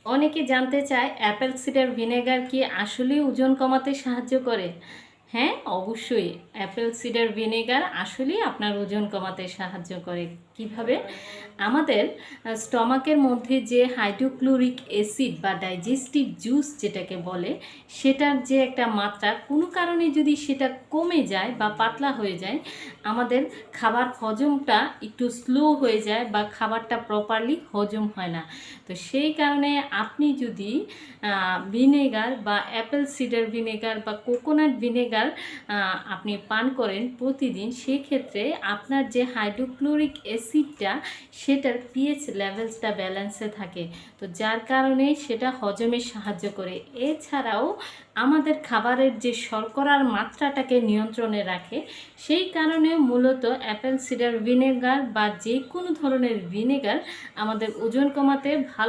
অনেকে জানতে চায় অ্যাপেল সিডার ভিনেগার কি আসলেই ওজন কমাতে সাহায্য করে। হ্যাঁ, অবশ্যই অ্যাপেল সিডার ভিনেগার আসলেই আপনার ওজন কমাতে সাহায্য করে। কিভাবে? আমাদের স্টমাকের মধ্যে যে হাইড্রোক্লোরিক অ্যাসিড বা ডাইজেস্টিভ জুস যেটাকে বলে, সেটার যে একটা মাত্রা কোনো কারণে যদি সেটা কমে যায় বা পাতলা হয়ে যায়, আমাদের খাবার হজমটা একটু স্লো হয়ে যায় বা খাবারটা প্রপারলি হজম হয় না। তো সেই কারণে আপনি যদি ভিনেগার বা অ্যাপেল সিডার ভিনেগার বা কোকোনাট ভিনেগার আপনি পান করেন প্রতিদিন, সেক্ষেত্রে আপনার যে হাইড্রোক্লোরিক অ্যাসিডটা সেটার পিএইচ লেভেলসটা ব্যালেন্সে থাকে। তো যার কারণে সেটা হজমে সাহায্য করে। এছাড়াও আমাদের খাবারের যে শর্করার মাত্রাটাকে নিয়ন্ত্রণে রাখে। সেই কারণে মূলত অ্যাপেল সিডার ভিনেগার বা যে কোনো ধরনের ভিনেগার আমাদের ওজন কমাতে ভালো